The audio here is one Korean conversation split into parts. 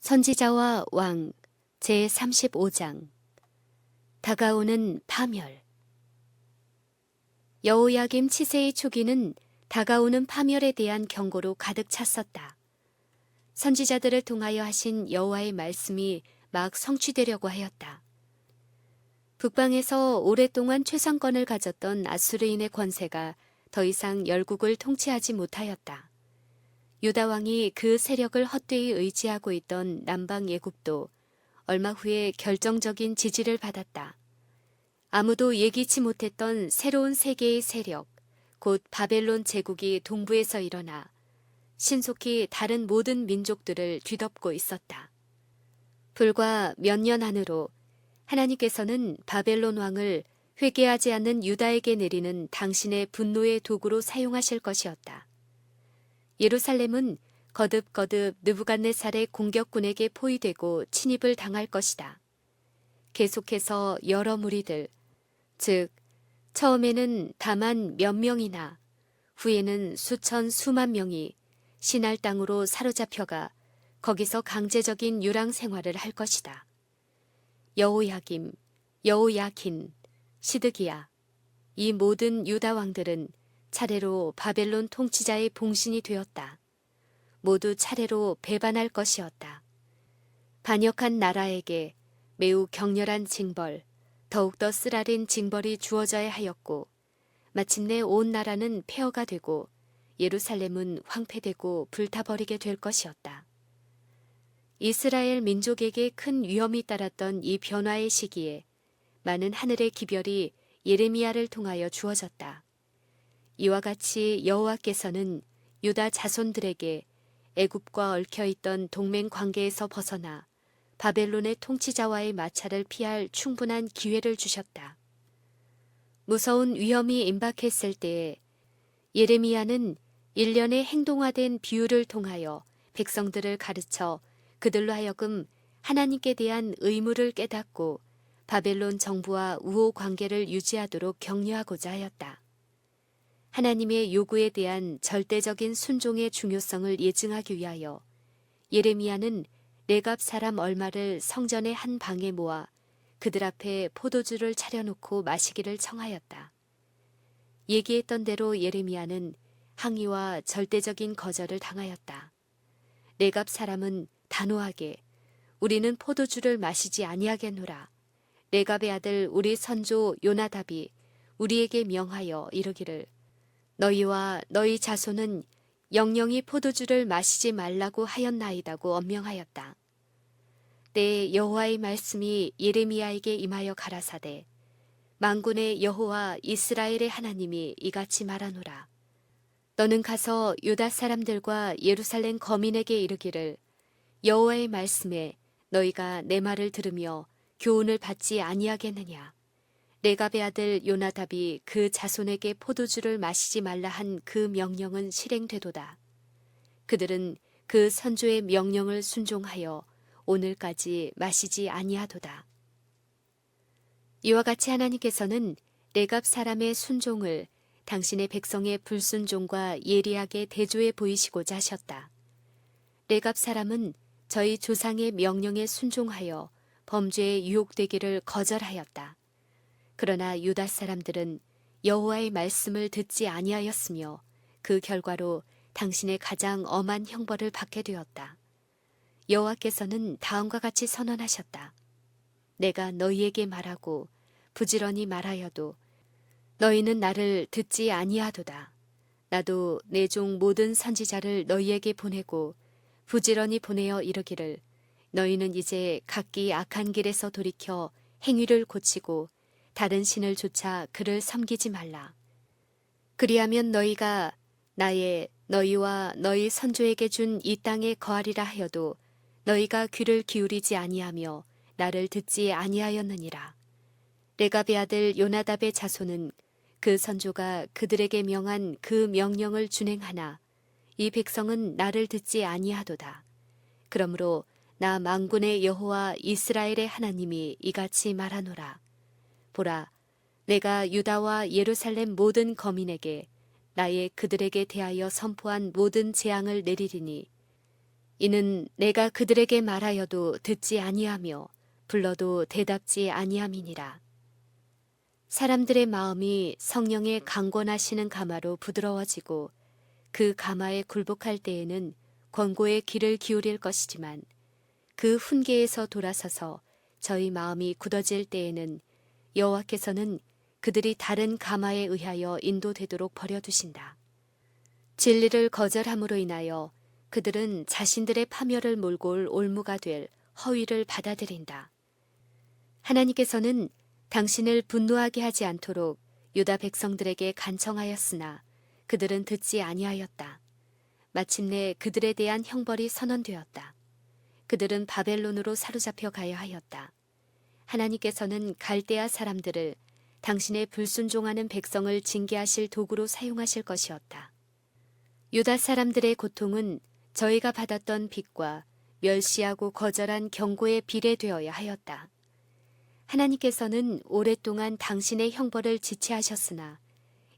선지자와 왕 제35장 다가오는 파멸. 여호야김 치세의 초기는 다가오는 파멸에 대한 경고로 가득 찼었다. 선지자들을 통하여 하신 여호와의 말씀이 막 성취되려고 하였다. 북방에서 오랫동안 최상권을 가졌던 아수르인의 권세가 더 이상 열국을 통치하지 못하였다. 유다 왕이 그 세력을 헛되이 의지하고 있던 남방 예굽도 얼마 후에 결정적인 지지를 받았다. 아무도 예기치 못했던 새로운 세계의 세력, 곧 바벨론 제국이 동부에서 일어나 신속히 다른 모든 민족들을 뒤덮고 있었다. 불과 몇 년 안으로 하나님께서는 바벨론 왕을 회개하지 않는 유다에게 내리는 당신의 분노의 도구로 사용하실 것이었다. 예루살렘은 거듭거듭 느부갓네살의 공격군에게 포위되고 침입을 당할 것이다. 계속해서 여러 무리들, 즉 처음에는 다만 몇 명이나 후에는 수천 수만 명이 신할 땅으로 사로잡혀가 거기서 강제적인 유랑 생활을 할 것이다. 여호야김, 여호야킨, 시드기야, 이 모든 유다 왕들은 차례로 바벨론 통치자의 봉신이 되었다. 모두 차례로 배반할 것이었다. 반역한 나라에게 매우 격렬한 징벌, 더욱더 쓰라린 징벌이 주어져야 하였고 마침내 온 나라는 폐허가 되고 예루살렘은 황폐되고 불타버리게 될 것이었다. 이스라엘 민족에게 큰 위험이 따랐던 이 변화의 시기에 많은 하늘의 기별이 예레미야를 통하여 주어졌다. 이와 같이 여호와께서는 유다 자손들에게 애굽과 얽혀있던 동맹 관계에서 벗어나 바벨론의 통치자와의 마찰을 피할 충분한 기회를 주셨다. 무서운 위험이 임박했을 때에 예레미야는 일련의 행동화된 비유를 통하여 백성들을 가르쳐 그들로 하여금 하나님께 대한 의무를 깨닫고 바벨론 정부와 우호 관계를 유지하도록 격려하고자 하였다. 하나님의 요구에 대한 절대적인 순종의 중요성을 예증하기 위하여 예레미야는 레갑 사람 얼마를 성전의 한 방에 모아 그들 앞에 포도주를 차려놓고 마시기를 청하였다. 얘기했던 대로 예레미야는 항의와 절대적인 거절을 당하였다. 레갑 사람은 단호하게 우리는 포도주를 마시지 아니하겠노라. 레갑의 아들 우리 선조 요나답이 우리에게 명하여 이르기를 너희와 너희 자손은 영영이 포도주를 마시지 말라고 하였나이다고 언명하였다. 때에 여호와의 말씀이 예레미야에게 임하여 가라사대 만군의 여호와 이스라엘의 하나님이 이같이 말하노라. 너는 가서 유다 사람들과 예루살렘 거민에게 이르기를 여호와의 말씀에 너희가 내 말을 들으며 교훈을 받지 아니하겠느냐. 레갑의 아들 요나답이 그 자손에게 포도주를 마시지 말라 한 그 명령은 실행되도다. 그들은 그 선조의 명령을 순종하여 오늘까지 마시지 아니하도다. 이와 같이 하나님께서는 레갑 사람의 순종을 당신의 백성의 불순종과 예리하게 대조해 보이시고자 하셨다. 레갑 사람은 저희 조상의 명령에 순종하여 범죄에 유혹되기를 거절하였다. 그러나 유다 사람들은 여호와의 말씀을 듣지 아니하였으며 그 결과로 당신의 가장 엄한 형벌을 받게 되었다. 여호와께서는 다음과 같이 선언하셨다. 내가 너희에게 말하고 부지런히 말하여도 너희는 나를 듣지 아니하도다. 나도 내 종 모든 선지자를 너희에게 보내고 부지런히 보내어 이르기를 너희는 이제 각기 악한 길에서 돌이켜 행위를 고치고 다른 신을 조차 그를 섬기지 말라. 그리하면 너희가 나의 너희와 너희 선조에게 준 이 땅에 거하리라 하여도 너희가 귀를 기울이지 아니하며 나를 듣지 아니하였느니라. 레갑의 아들 요나답의 자손은 그 선조가 그들에게 명한 그 명령을 준행하나 이 백성은 나를 듣지 아니하도다. 그러므로 나 만군의 여호와 이스라엘의 하나님이 이같이 말하노라. 보라, 내가 유다와 예루살렘 모든 거민에게 나의 그들에게 대하여 선포한 모든 재앙을 내리리니 이는 내가 그들에게 말하여도 듣지 아니하며 불러도 대답지 아니함이니라. 사람들의 마음이 성령의 강권하시는 가마로 부드러워지고 그 가마에 굴복할 때에는 권고의 귀를 기울일 것이지만 그 훈계에서 돌아서서 저희 마음이 굳어질 때에는 여호와께서는 그들이 다른 가마에 의하여 인도되도록 버려두신다. 진리를 거절함으로 인하여 그들은 자신들의 파멸을 몰고 올 올무가 될 허위를 받아들인다. 하나님께서는 당신을 분노하게 하지 않도록 유다 백성들에게 간청하였으나 그들은 듣지 아니하였다. 마침내 그들에 대한 형벌이 선언되었다. 그들은 바벨론으로 사로잡혀 가야 하였다. 하나님께서는 갈대아 사람들을 당신의 불순종하는 백성을 징계하실 도구로 사용하실 것이었다. 유다 사람들의 고통은 저희가 받았던 빚과 멸시하고 거절한 경고에 비례되어야 하였다. 하나님께서는 오랫동안 당신의 형벌을 지체하셨으나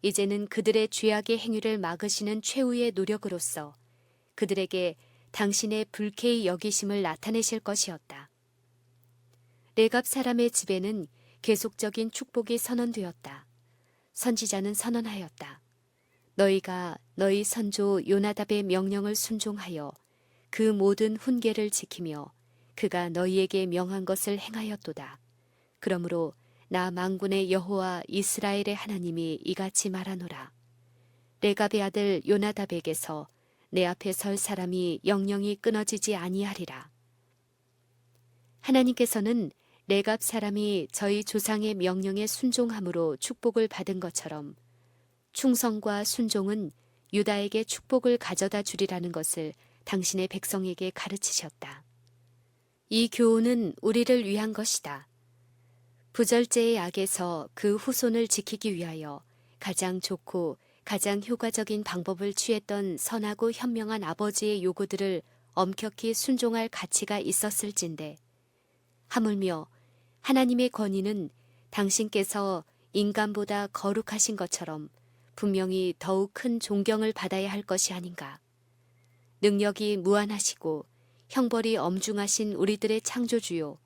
이제는 그들의 죄악의 행위를 막으시는 최후의 노력으로서 그들에게 당신의 불쾌히 여기심을 나타내실 것이었다. 레갑 사람의 집에는 계속적인 축복이 선언되었다. 선지자는 선언하였다. 너희가 너희 선조 요나답의 명령을 순종하여 그 모든 훈계를 지키며 그가 너희에게 명한 것을 행하였도다. 그러므로 나 만군의 여호와 이스라엘의 하나님이 이같이 말하노라. 레갑의 아들 요나답에게서 내 앞에 설 사람이 영영이 끊어지지 아니하리라. 하나님께서는 레갑 사람이 저희 조상의 명령에 순종함으로 축복을 받은 것처럼 충성과 순종은 유다에게 축복을 가져다 주리라는 것을 당신의 백성에게 가르치셨다. 이 교훈은 우리를 위한 것이다. 부절제의 악에서 그 후손을 지키기 위하여 가장 좋고 가장 효과적인 방법을 취했던 선하고 현명한 아버지의 요구들을 엄격히 순종할 가치가 있었을진데 하물며 하나님의 권위는 당신께서 인간보다 거룩하신 것처럼 분명히 더욱 큰 존경을 받아야 할 것이 아닌가. 능력이 무한하시고 형벌이 엄중하신 우리들의 창조주요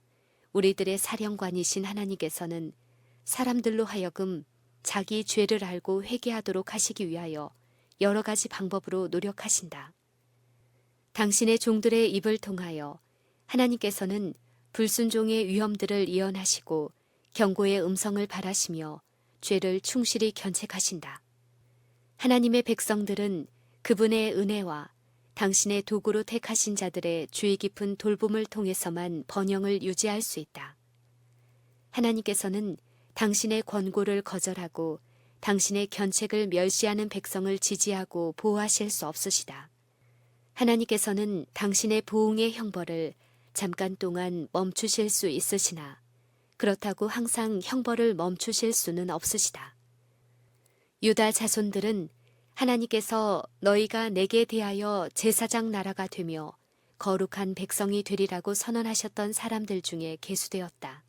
우리들의 사령관이신 하나님께서는 사람들로 하여금 자기 죄를 알고 회개하도록 하시기 위하여 여러 가지 방법으로 노력하신다. 당신의 종들의 입을 통하여 하나님께서는 불순종의 위험들을 예언하시고 경고의 음성을 바라시며 죄를 충실히 견책하신다. 하나님의 백성들은 그분의 은혜와 당신의 도구로 택하신 자들의 주의 깊은 돌봄을 통해서만 번영을 유지할 수 있다. 하나님께서는 당신의 권고를 거절하고 당신의 견책을 멸시하는 백성을 지지하고 보호하실 수 없으시다. 하나님께서는 당신의 보응의 형벌을 잠깐 동안 멈추실 수 있으시나 그렇다고 항상 형벌을 멈추실 수는 없으시다. 유다 자손들은 하나님께서 너희가 내게 대하여 제사장 나라가 되며 거룩한 백성이 되리라고 선언하셨던 사람들 중에 계수되었다.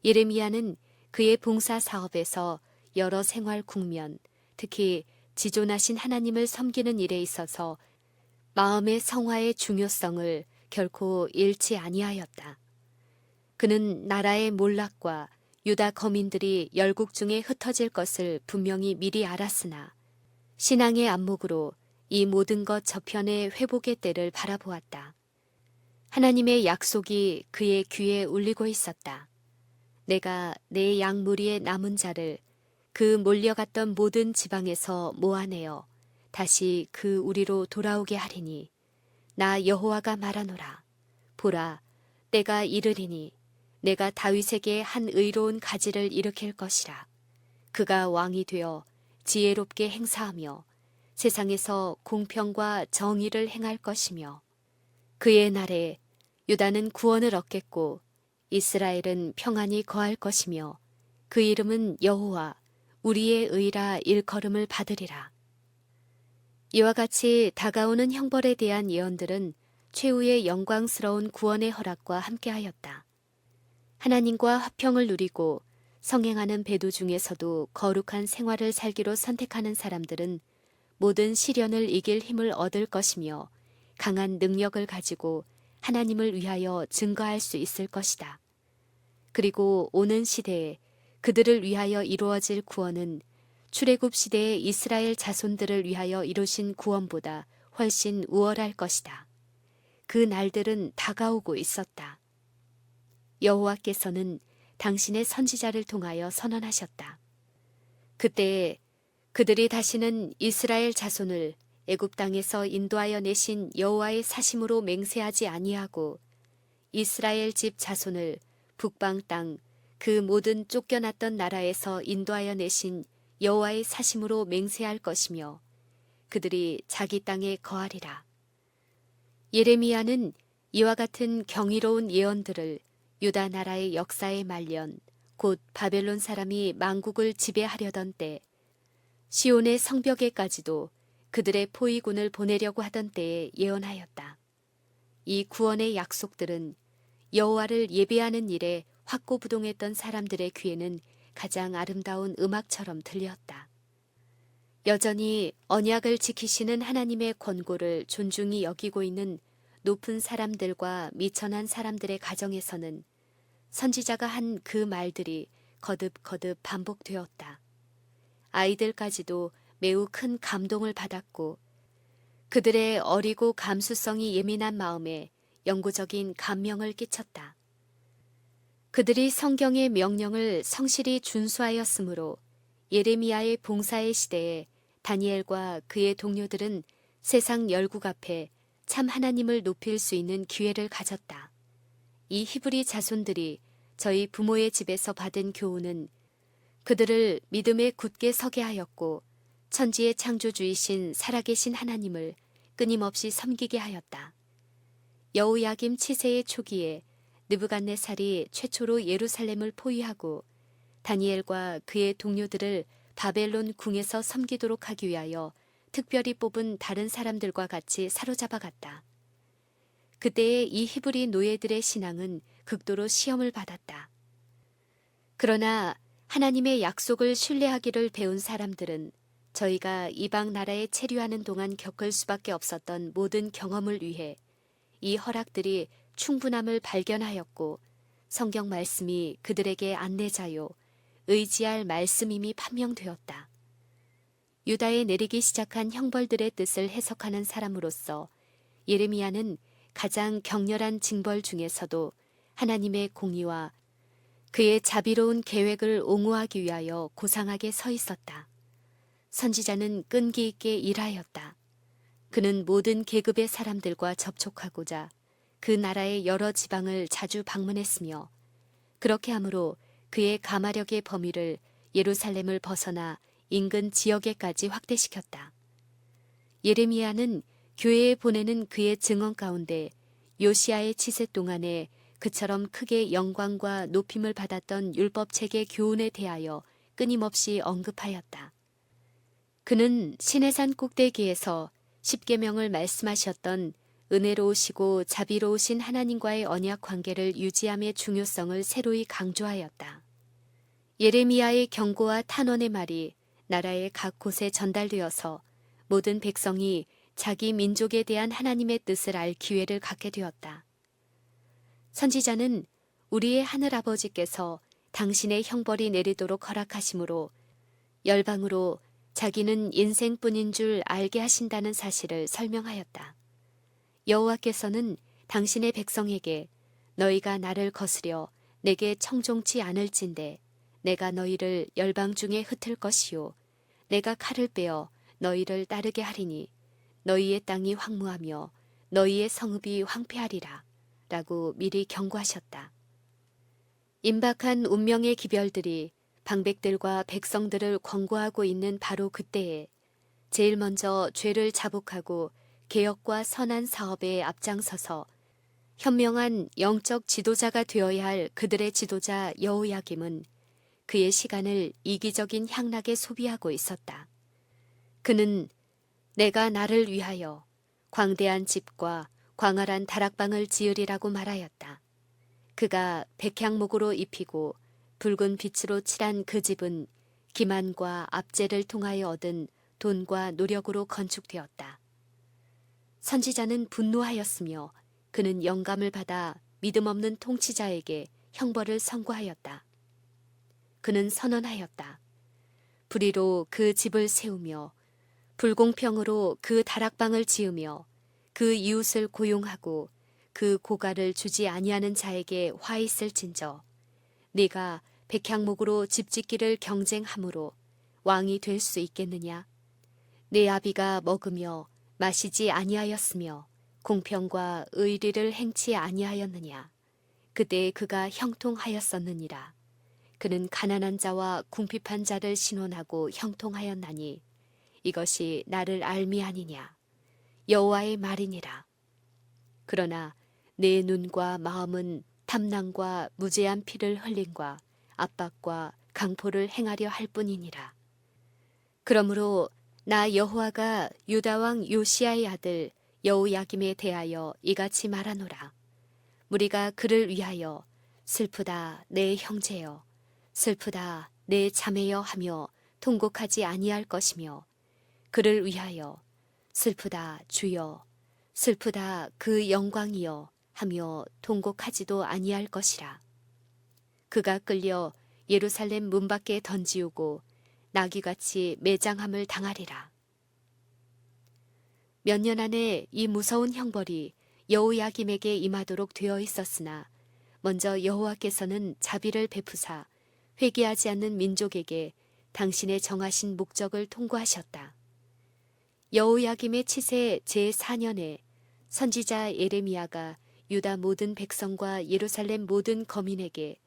예레미야는 그의 봉사 사업에서 여러 생활 국면, 특히 지존하신 하나님을 섬기는 일에 있어서 마음의 성화의 중요성을 결코 잃지 아니하였다. 그는 나라의 몰락과 유다 거민들이 열국 중에 흩어질 것을 분명히 미리 알았으나 신앙의 안목으로 이 모든 것 저편의 회복의 때를 바라보았다. 하나님의 약속이 그의 귀에 울리고 있었다. 내가 내 양 무리의 남은 자를 그 몰려갔던 모든 지방에서 모아내어 다시 그 우리로 돌아오게 하리니 나 여호와가 말하노라. 보라, 때가 이르리니 내가 다윗에게 한 의로운 가지를 일으킬 것이라. 그가 왕이 되어 지혜롭게 행사하며 세상에서 공평과 정의를 행할 것이며 그의 날에 유다는 구원을 얻겠고 이스라엘은 평안히 거할 것이며 그 이름은 여호와 우리의 의라 일컬음을 받으리라. 이와 같이 다가오는 형벌에 대한 예언들은 최후의 영광스러운 구원의 허락과 함께하였다. 하나님과 화평을 누리고 성행하는 배도 중에서도 거룩한 생활을 살기로 선택하는 사람들은 모든 시련을 이길 힘을 얻을 것이며 강한 능력을 가지고 하나님을 위하여 증거할 수 있을 것이다. 그리고 오는 시대에 그들을 위하여 이루어질 구원은 출애굽 시대의 이스라엘 자손들을 위하여 이루신 구원보다 훨씬 우월할 것이다. 그 날들은 다가오고 있었다. 여호와께서는 당신의 선지자를 통하여 선언하셨다. 그때에 그들이 다시는 이스라엘 자손을 애굽 땅에서 인도하여 내신 여호와의 사심으로 맹세하지 아니하고 이스라엘 집 자손을 북방 땅 그 모든 쫓겨났던 나라에서 인도하여 내신 여호와의 사심으로 맹세할 것이며 그들이 자기 땅에 거하리라. 예레미야는 이와 같은 경이로운 예언들을 유다 나라의 역사의 말년 곧 바벨론 사람이 만국을 지배하려던 때 시온의 성벽에까지도 그들의 포위군을 보내려고 하던 때에 예언하였다. 이 구원의 약속들은 여호와를 예배하는 일에 확고부동했던 사람들의 귀에는 가장 아름다운 음악처럼 들렸다. 여전히 언약을 지키시는 하나님의 권고를 존중히 여기고 있는 높은 사람들과 미천한 사람들의 가정에서는 선지자가 한 그 말들이 거듭거듭 반복되었다. 아이들까지도 매우 큰 감동을 받았고 그들의 어리고 감수성이 예민한 마음에 영구적인 감명을 끼쳤다. 그들이 성경의 명령을 성실히 준수하였으므로 예레미야의 봉사의 시대에 다니엘과 그의 동료들은 세상 열국 앞에 참 하나님을 높일 수 있는 기회를 가졌다. 이 히브리 자손들이 저희 부모의 집에서 받은 교훈은 그들을 믿음에 굳게 서게 하였고 천지의 창조주이신 살아계신 하나님을 끊임없이 섬기게 하였다. 여호야김 치세의 초기에 느부갓네살이 최초로 예루살렘을 포위하고 다니엘과 그의 동료들을 바벨론 궁에서 섬기도록 하기 위하여 특별히 뽑은 다른 사람들과 같이 사로잡아갔다. 그때의 이 히브리 노예들의 신앙은 극도로 시험을 받았다. 그러나 하나님의 약속을 신뢰하기를 배운 사람들은 저희가 이방 나라에 체류하는 동안 겪을 수밖에 없었던 모든 경험을 위해 이 허락들이 충분함을 발견하였고 성경 말씀이 그들에게 안내자요 의지할 말씀임이 판명되었다. 유다에 내리기 시작한 형벌들의 뜻을 해석하는 사람으로서 예레미야는 가장 격렬한 징벌 중에서도 하나님의 공의와 그의 자비로운 계획을 옹호하기 위하여 고상하게 서 있었다. 선지자는 끈기 있게 일하였다. 그는 모든 계급의 사람들과 접촉하고자 그 나라의 여러 지방을 자주 방문했으며 그렇게 함으로 그의 가마력의 범위를 예루살렘을 벗어나 인근 지역에까지 확대시켰다. 예레미야는 교회에 보내는 그의 증언 가운데 요시야의 치세 동안에 그처럼 크게 영광과 높임을 받았던 율법책의 교훈에 대하여 끊임없이 언급하였다. 그는 시내산 꼭대기에서 십계명을 말씀하셨던 은혜로우시고 자비로우신 하나님과의 언약 관계를 유지함의 중요성을 새로이 강조하였다. 예레미야의 경고와 탄원의 말이 나라의 각 곳에 전달되어서 모든 백성이 자기 민족에 대한 하나님의 뜻을 알 기회를 갖게 되었다. 선지자는 우리의 하늘아버지께서 당신의 형벌이 내리도록 허락하심으로 열방으로 자기는 인생뿐인 줄 알게 하신다는 사실을 설명하였다. 여호와께서는 당신의 백성에게 너희가 나를 거스려 내게 청종치 않을진대 내가 너희를 열방 중에 흩을 것이요 내가 칼을 빼어 너희를 따르게 하리니 너희의 땅이 황무하며 너희의 성읍이 황폐하리라 라고 미리 경고하셨다. 임박한 운명의 기별들이 방백들과 백성들을 권고하고 있는 바로 그때에 제일 먼저 죄를 자복하고 개혁과 선한 사업에 앞장서서 현명한 영적 지도자가 되어야 할 그들의 지도자 여호야김은 그의 시간을 이기적인 향락에 소비하고 있었다. 그는 내가 나를 위하여 광대한 집과 광활한 다락방을 지으리라고 말하였다. 그가 백향목으로 입히고 붉은 빛으로 칠한 그 집은 기만과 압제를 통하여 얻은 돈과 노력으로 건축되었다. 선지자는 분노하였으며 그는 영감을 받아 믿음 없는 통치자에게 형벌을 선고하였다. 그는 선언하였다. 불의로 그 집을 세우며 불공평으로 그 다락방을 지으며 그 이웃을 고용하고 그 고가를 주지 아니하는 자에게 화 있을진저 네가 백향목으로 집짓기를 경쟁함으로 왕이 될 수 있겠느냐? 내 아비가 먹으며 마시지 아니하였으며 공평과 의리를 행치 아니하였느냐? 그때 그가 형통하였었느니라. 그는 가난한 자와 궁핍한 자를 신원하고 형통하였나니 이것이 나를 알미하니냐? 여호와의 말이니라. 그러나 내 눈과 마음은 탐낭과 무죄한 피를 흘림과 압박과 강포를 행하려 할 뿐이니라. 그러므로 나 여호와가 유다 왕 요시야의 아들 여호야김에 대하여 이같이 말하노라. 무리가 그를 위하여 슬프다 내 형제여 슬프다 내 자매여 하며 통곡하지 아니할 것이며 그를 위하여 슬프다 주여 슬프다 그 영광이여 하며 통곡하지도 아니할 것이라. 그가 끌려 예루살렘 문 밖에 던지우고 나귀같이 매장함을 당하리라. 몇 년 안에 이 무서운 형벌이 여호야김에게 임하도록 되어 있었으나 먼저 여호와께서는 자비를 베푸사 회개하지 않는 민족에게 당신의 정하신 목적을 통고하셨다. 여호야김의 치세 제4년에 선지자 예레미야가 유다 모든 백성과 예루살렘 모든 거민에게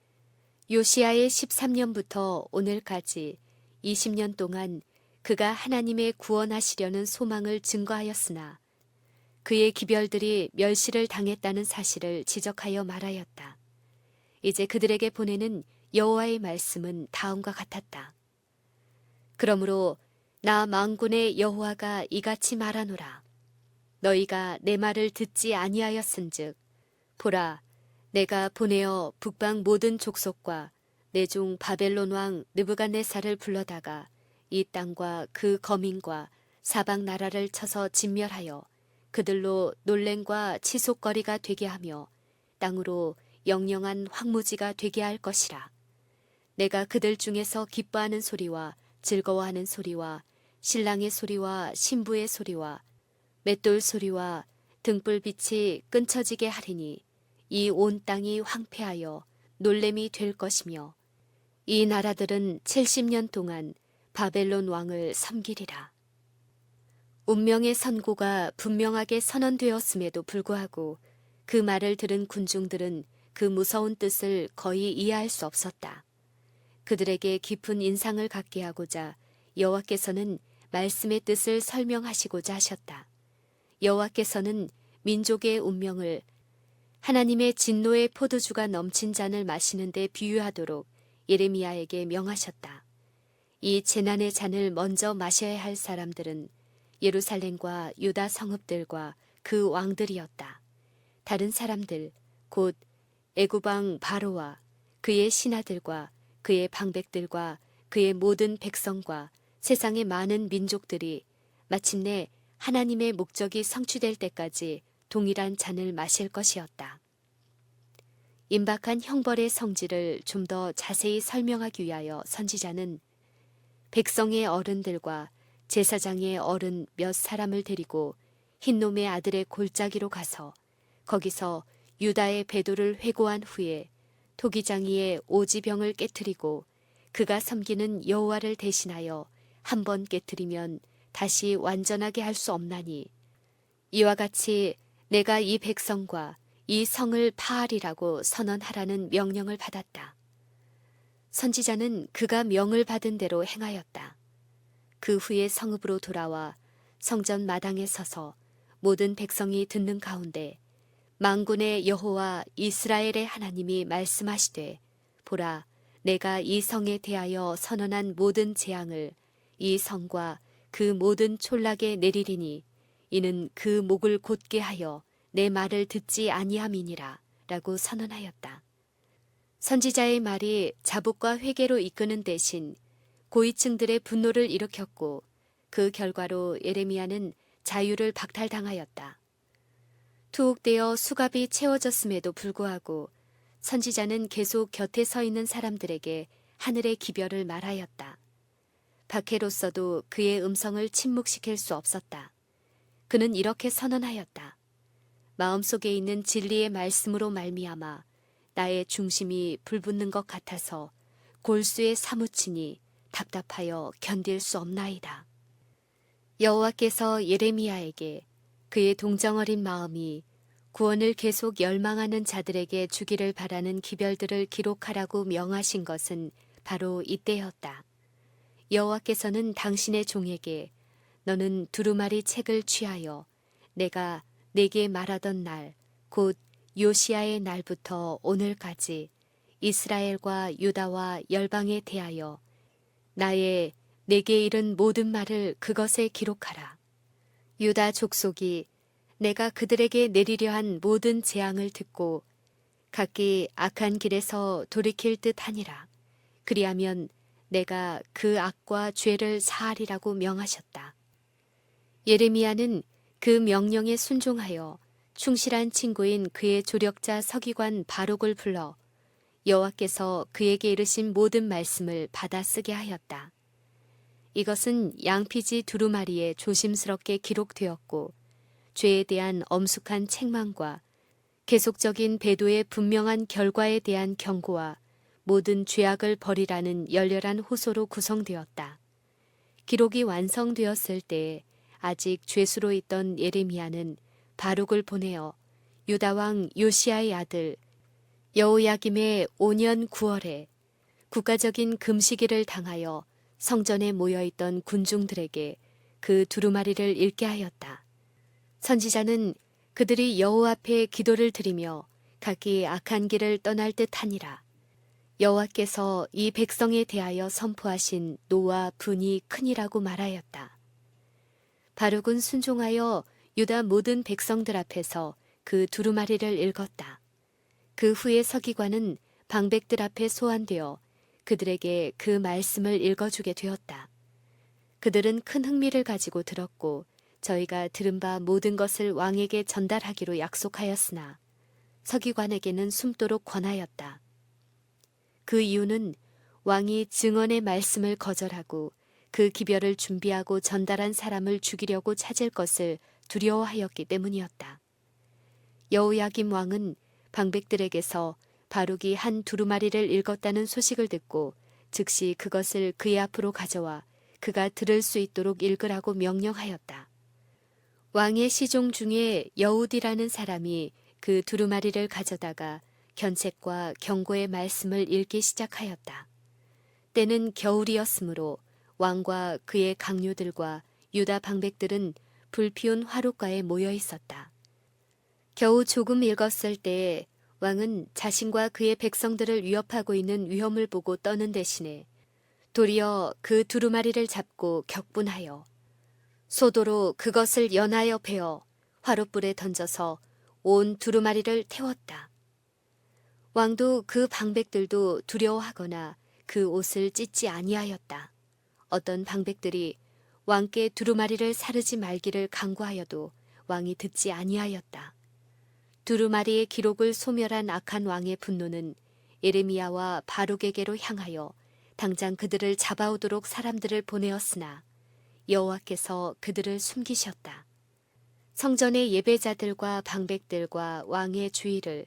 요시야의 13년부터 오늘까지 20년 동안 그가 하나님의 구원하시려는 소망을 증거하였으나 그의 기별들이 멸시를 당했다는 사실을 지적하여 말하였다. 이제 그들에게 보내는 여호와의 말씀은 다음과 같았다. 그러므로 나 만군의 여호와가 이같이 말하노라. 너희가 내 말을 듣지 아니하였은즉 보라 내가 보내어 북방 모든 족속과 내 종 바벨론 왕 느부갓네살을 불러다가 이 땅과 그 거민과 사방 나라를 쳐서 진멸하여 그들로 놀램과 치솟거리가 되게 하며 땅으로 영영한 황무지가 되게 할 것이라. 내가 그들 중에서 기뻐하는 소리와 즐거워하는 소리와 신랑의 소리와 신부의 소리와 맷돌 소리와 등불빛이 끊쳐지게 하리니 이 온 땅이 황폐하여 놀램이 될 것이며 이 나라들은 70년 동안 바벨론 왕을 섬기리라. 운명의 선고가 분명하게 선언되었음에도 불구하고 그 말을 들은 군중들은 그 무서운 뜻을 거의 이해할 수 없었다. 그들에게 깊은 인상을 갖게 하고자 여호와께서는 말씀의 뜻을 설명하시고자 하셨다. 여호와께서는 민족의 운명을 하나님의 진노의 포도주가 넘친 잔을 마시는 데 비유하도록 예레미야에게 명하셨다. 이 재난의 잔을 먼저 마셔야 할 사람들은 예루살렘과 유다 성읍들과 그 왕들이었다. 다른 사람들 곧 애굽왕 바로와 그의 신하들과 그의 방백들과 그의 모든 백성과 세상의 많은 민족들이 마침내 하나님의 목적이 성취될 때까지 동일한 잔을 마실 것이었다. 임박한 형벌의 성질을 좀 더 자세히 설명하기 위하여 선지자는 백성의 어른들과 제사장의 어른 몇 사람을 데리고 흰놈의 아들의 골짜기로 가서 거기서 유다의 배도를 회고한 후에 토기장이의 오지병을 깨뜨리고 그가 섬기는 여호와를 대신하여 한 번 깨뜨리면 다시 완전하게 할 수 없나니 이와 같이 내가 이 백성과 이 성을 파하리라고 선언하라는 명령을 받았다. 선지자는 그가 명을 받은 대로 행하였다. 그 후에 성읍으로 돌아와 성전 마당에 서서 모든 백성이 듣는 가운데 만군의 여호와 이스라엘의 하나님이 말씀하시되 보라 내가 이 성에 대하여 선언한 모든 재앙을 이 성과 그 모든 촌락에 내리리니 이는 그 목을 곧게 하여 내 말을 듣지 아니함이니라 라고 선언하였다. 선지자의 말이 자복과 회개로 이끄는 대신 고위층들의 분노를 일으켰고 그 결과로 예레미야는 자유를 박탈당하였다. 투옥되어 수갑이 채워졌음에도 불구하고 선지자는 계속 곁에 서 있는 사람들에게 하늘의 기별을 말하였다. 박해로서도 그의 음성을 침묵시킬 수 없었다. 그는 이렇게 선언하였다. 마음속에 있는 진리의 말씀으로 말미암아 나의 중심이 불붙는 것 같아서 골수에 사무치니 답답하여 견딜 수 없나이다. 여호와께서 예레미야에게 그의 동정어린 마음이 구원을 계속 열망하는 자들에게 주기를 바라는 기별들을 기록하라고 명하신 것은 바로 이때였다. 여호와께서는 당신의 종에게 너는 두루마리 책을 취하여 내가 내게 말하던 날, 곧 요시야의 날부터 오늘까지 이스라엘과 유다와 열방에 대하여 나의 내게 이른 모든 말을 그것에 기록하라. 유다 족속이 내가 그들에게 내리려 한 모든 재앙을 듣고 각기 악한 길에서 돌이킬 듯 하니라. 그리하면 내가 그 악과 죄를 사하리라고 명하셨다. 예레미야는 그 명령에 순종하여 충실한 친구인 그의 조력자 서기관 바룩을 불러 여호와께서 그에게 이르신 모든 말씀을 받아 쓰게 하였다. 이것은 양피지 두루마리에 조심스럽게 기록되었고 죄에 대한 엄숙한 책망과 계속적인 배도의 분명한 결과에 대한 경고와 모든 죄악을 버리라는 열렬한 호소로 구성되었다. 기록이 완성되었을 때 아직 죄수로 있던 예레미야는 바룩을 보내어 유다 왕 요시야의 아들 여호야김의 5년 9월에 국가적인 금시기를 당하여 성전에 모여있던 군중들에게 그 두루마리를 읽게 하였다. 선지자는 그들이 여호와 앞에 기도를 드리며 각기 악한 길을 떠날 듯하니라. 여호와께서 이 백성에 대하여 선포하신 노와 분이 크니라고 말하였다. 바룩은 순종하여 유다 모든 백성들 앞에서 그 두루마리를 읽었다. 그 후에 서기관은 방백들 앞에 소환되어 그들에게 그 말씀을 읽어주게 되었다. 그들은 큰 흥미를 가지고 들었고 저희가 들은 바 모든 것을 왕에게 전달하기로 약속하였으나 서기관에게는 숨도록 권하였다. 그 이유는 왕이 증언의 말씀을 거절하고 그 기별을 준비하고 전달한 사람을 죽이려고 찾을 것을 두려워하였기 때문이었다. 여호야김 왕은 방백들에게서 바룩이 한 두루마리를 읽었다는 소식을 듣고 즉시 그것을 그의 앞으로 가져와 그가 들을 수 있도록 읽으라고 명령하였다. 왕의 시종 중에 여우디라는 사람이 그 두루마리를 가져다가 견책과 경고의 말씀을 읽기 시작하였다. 때는 겨울이었으므로 왕과 그의 강요들과 유다 방백들은 불피운 화롯가에 모여 있었다. 겨우 조금 읽었을 때 왕은 자신과 그의 백성들을 위협하고 있는 위험을 보고 떠는 대신에 도리어 그 두루마리를 잡고 격분하여 소도로 그것을 연하여 베어 화롯불에 던져서 온 두루마리를 태웠다. 왕도 그 방백들도 두려워하거나 그 옷을 찢지 아니하였다. 어떤 방백들이 왕께 두루마리를 사르지 말기를 강구하여도 왕이 듣지 아니하였다. 두루마리의 기록을 소멸한 악한 왕의 분노는 예레미야와 바룩에게로 향하여 당장 그들을 잡아오도록 사람들을 보내었으나 여호와께서 그들을 숨기셨다. 성전의 예배자들과 방백들과 왕의 주의를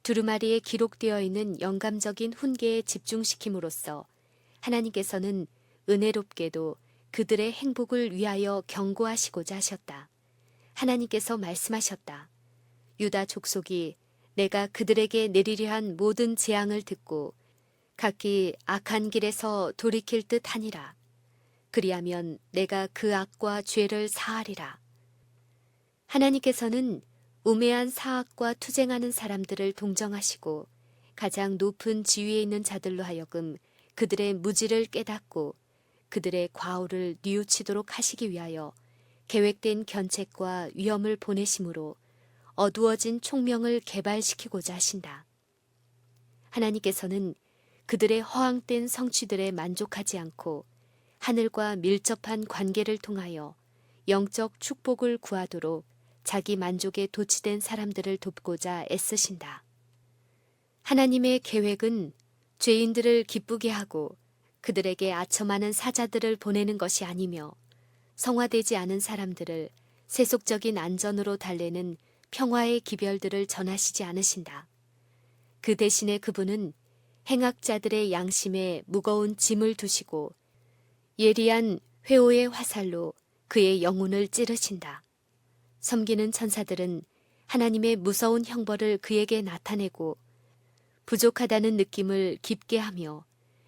두루마리에 기록되어 있는 영감적인 훈계에 집중시킴으로써 하나님께서는 은혜롭게도 그들의 행복을 위하여 경고하시고자 하셨다. 하나님께서 말씀하셨다. 유다 족속이 내가 그들에게 내리려 한 모든 재앙을 듣고 각기 악한 길에서 돌이킬 듯 하니라. 그리하면 내가 그 악과 죄를 사하리라. 하나님께서는 우매한 사악과 투쟁하는 사람들을 동정하시고 가장 높은 지위에 있는 자들로 하여금 그들의 무지를 깨닫고 그들의 과오를 뉘우치도록 하시기 위하여 계획된 견책과 위험을 보내심으로 어두워진 총명을 개발시키고자 하신다. 하나님께서는 그들의 허황된 성취들에 만족하지 않고 하늘과 밀접한 관계를 통하여 영적 축복을 구하도록 자기 만족에 도취된 사람들을 돕고자 애쓰신다. 하나님의 계획은 죄인들을 기쁘게 하고 그들에게 아첨하는 사자들을 보내는 것이 아니며 성화되지 않은 사람들을 세속적인 안전으로 달래는 평화의 기별들을 전하시지 않으신다. 그 대신에 그분은 행악자들의 양심에 무거운 짐을 두시고 예리한 회오의 화살로 그의 영혼을 찌르신다. 섬기는 천사들은 하나님의 무서운 형벌을 그에게 나타내고 부족하다는 느낌을 깊게 하며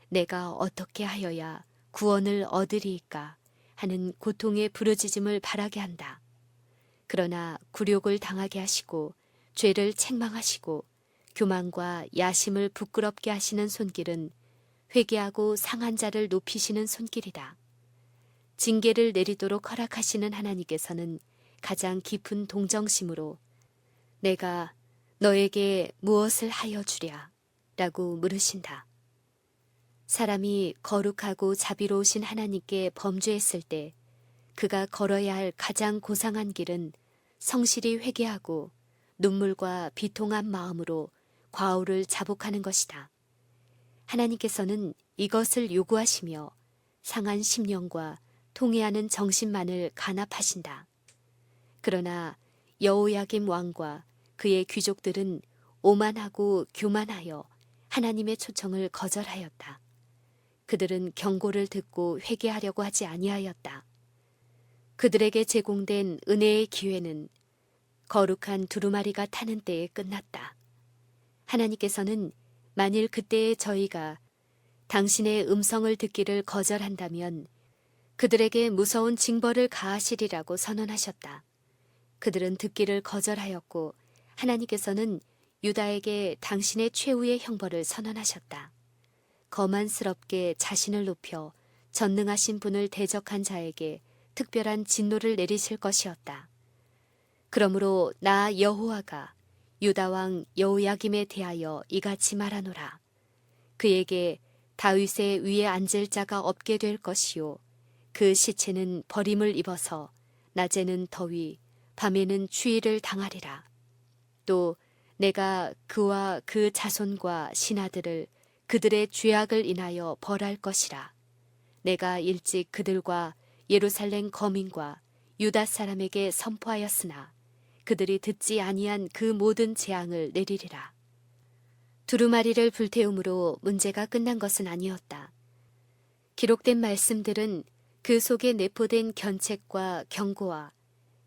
내가 어떻게 하여야 구원을 얻으리이까 하는 고통의 부르짖음을 바라게 한다. 그러나 굴욕을 당하게 하시고 죄를 책망하시고 교만과 야심을 부끄럽게 하시는 손길은 회개하고 상한 자를 높이시는 손길이다. 징계를 내리도록 허락하시는 하나님께서는 가장 깊은 동정심으로 내가 너에게 무엇을 하여 주랴 라고 물으신다. 사람이 거룩하고 자비로우신 하나님께 범죄했을 때 그가 걸어야 할 가장 고상한 길은 성실히 회개하고 눈물과 비통한 마음으로 과오를 자복하는 것이다. 하나님께서는 이것을 요구하시며 상한 심령과 통회하는 정신만을 간합하신다. 그러나 여호야김 왕과 그의 귀족들은 오만하고 교만하여 하나님의 초청을 거절하였다. 그들은 경고를 듣고 회개하려고 하지 아니하였다. 그들에게 제공된 은혜의 기회는 거룩한 두루마리가 타는 때에 끝났다. 하나님께서는 만일 그때에 저희가 당신의 음성을 듣기를 거절한다면 그들에게 무서운 징벌을 가하시리라고 선언하셨다. 그들은 듣기를 거절하였고 하나님께서는 유다에게 당신의 최후의 형벌을 선언하셨다. 거만스럽게 자신을 높여 전능하신 분을 대적한 자에게 특별한 진노를 내리실 것이었다. 그러므로 나 여호와가 유다 왕 여호야김에 대하여 이같이 말하노라. 그에게 다윗의 위에 앉을 자가 없게 될 것이요 그 시체는 버림을 입어서 낮에는 더위 밤에는 추위를 당하리라. 또 내가 그와 그 자손과 신하들을 그들의 죄악을 인하여 벌할 것이라. 내가 일찍 그들과 예루살렘 거민과 유다 사람에게 선포하였으나 그들이 듣지 아니한 그 모든 재앙을 내리리라. 두루마리를 불태움으로 문제가 끝난 것은 아니었다. 기록된 말씀들은 그 속에 내포된 견책과 경고와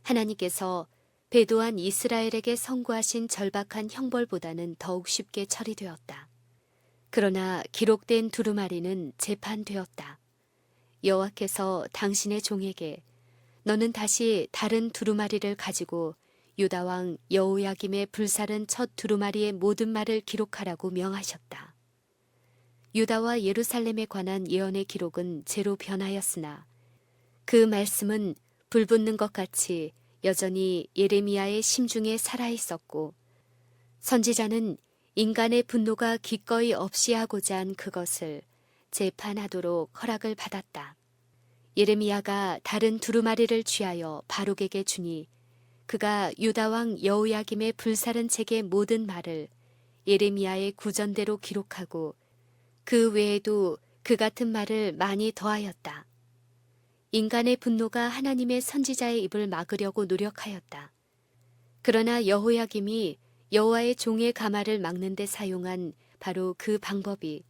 하나님께서 배도한 이스라엘에게 선고하신 절박한 형벌보다는 더욱 쉽게 처리되었다. 그러나 기록된 두루마리는 재판되었다. 여호와께서 당신의 종에게 너는 다시 다른 두루마리를 가지고 유다 왕 여호야김의 불살은 첫 두루마리의 모든 말을 기록하라고 명하셨다. 유다와 예루살렘에 관한 예언의 기록은 제로 변하였으나 그 말씀은 불붙는 것 같이 여전히 예레미야의 심중에 살아있었고 선지자는 인간의 분노가 기꺼이 없이 하고자 한 그것을 재판하도록 허락을 받았다. 예레미야가 다른 두루마리를 취하여 바룩에게 주니 그가 유다 왕 여호야김의 불살은 책의 모든 말을 예레미야의 구전대로 기록하고 그 외에도 그 같은 말을 많이 더하였다. 인간의 분노가 하나님의 선지자의 입을 막으려고 노력하였다. 그러나 여호야김이 여호와의 종의 가마를 막는 데 사용한 바로 그 방법이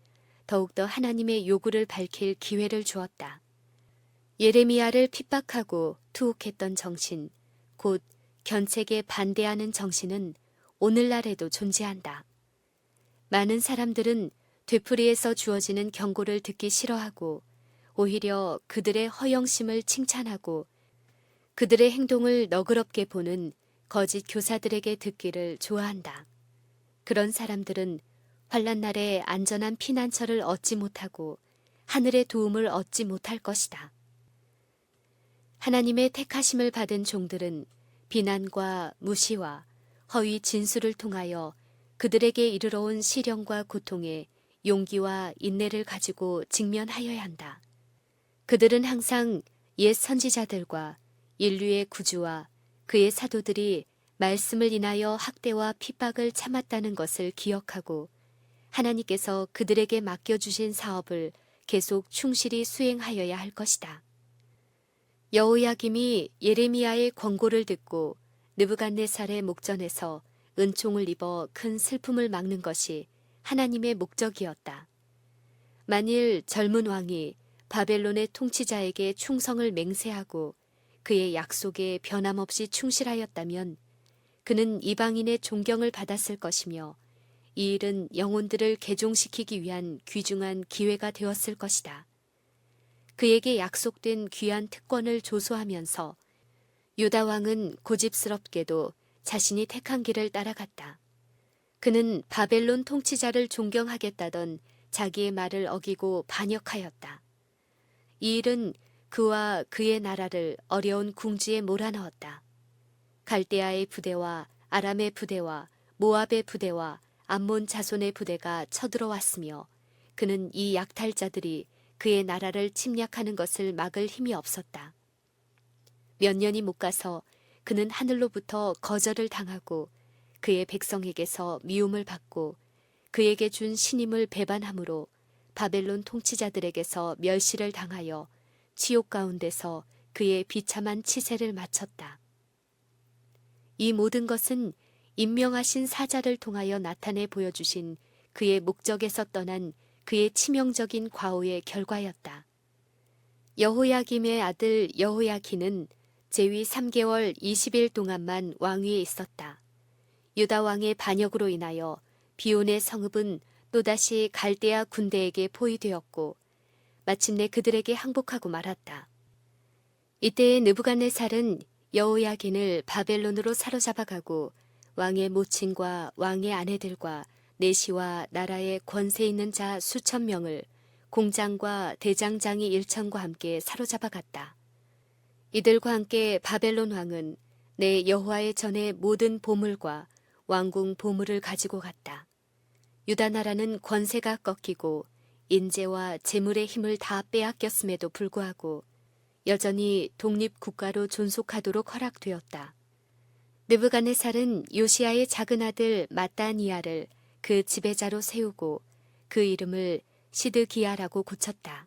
더욱더 하나님의 요구를 밝힐 기회를 주었다. 예레미야를 핍박하고 투옥했던 정신, 곧 견책에 반대하는 정신은 오늘날에도 존재한다. 많은 사람들은 되풀이에서 주어지는 경고를 듣기 싫어하고 오히려 그들의 허영심을 칭찬하고 그들의 행동을 너그럽게 보는 거짓 교사들에게 듣기를 좋아한다. 그런 사람들은 환난날에 안전한 피난처를 얻지 못하고 하늘의 도움을 얻지 못할 것이다. 하나님의 택하심을 받은 종들은 비난과 무시와 허위 진술을 통하여 그들에게 이르러 온 시련과 고통에 용기와 인내를 가지고 직면하여야 한다. 그들은 항상 옛 선지자들과 인류의 구주와 그의 사도들이 말씀을 인하여 학대와 핍박을 참았다는 것을 기억하고 하나님께서 그들에게 맡겨주신 사업을 계속 충실히 수행하여야 할 것이다. 여호야김이 예레미야의 권고를 듣고 느부갓네살의 목전에서 은총을 입어 큰 슬픔을 막는 것이 하나님의 목적이었다. 만일 젊은 왕이 바벨론의 통치자에게 충성을 맹세하고 그의 약속에 변함없이 충실하였다면 그는 이방인의 존경을 받았을 것이며 이 일은 영혼들을 개종시키기 위한 귀중한 기회가 되었을 것이다. 그에게 약속된 귀한 특권을 조소하면서 유다 왕은 고집스럽게도 자신이 택한 길을 따라갔다. 그는 바벨론 통치자를 존경하겠다던 자기의 말을 어기고 반역하였다. 이 일은 그와 그의 나라를 어려운 궁지에 몰아넣었다. 갈대아의 부대와 아람의 부대와 모압의 부대와 암몬 자손의 부대가 쳐들어왔으며 그는 이 약탈자들이 그의 나라를 침략하는 것을 막을 힘이 없었다. 몇 년이 못 가서 그는 하늘로부터 거절을 당하고 그의 백성에게서 미움을 받고 그에게 준 신임을 배반함으로 바벨론 통치자들에게서 멸시를 당하여 지옥 가운데서 그의 비참한 치세를 마쳤다. 이 모든 것은 임명하신 사자를 통하여 나타내 보여주신 그의 목적에서 떠난 그의 치명적인 과오의 결과였다. 여호야김의 아들 여호야키는 제위 3개월 20일 동안만 왕위에 있었다. 유다 왕의 반역으로 인하여 비온의 성읍은 또다시 갈대아 군대에게 포위되었고 마침내 그들에게 항복하고 말았다. 이때에 느부갓네살은 여호야긴을 바벨론으로 사로잡아가고 왕의 모친과 왕의 아내들과 내시와 나라의 권세 있는 자 수천 명을 공장과 대장장이 일천과 함께 사로잡아갔다. 이들과 함께 바벨론 왕은 내 여호와의 전에 모든 보물과 왕궁 보물을 가지고 갔다. 유다 나라는 권세가 꺾이고 인재와 재물의 힘을 다 빼앗겼음에도 불구하고 여전히 독립국가로 존속하도록 허락되었다. 느부갓네살은 요시야의 작은 아들 마따니아를 그 지배자로 세우고 그 이름을 시드기야라고 고쳤다.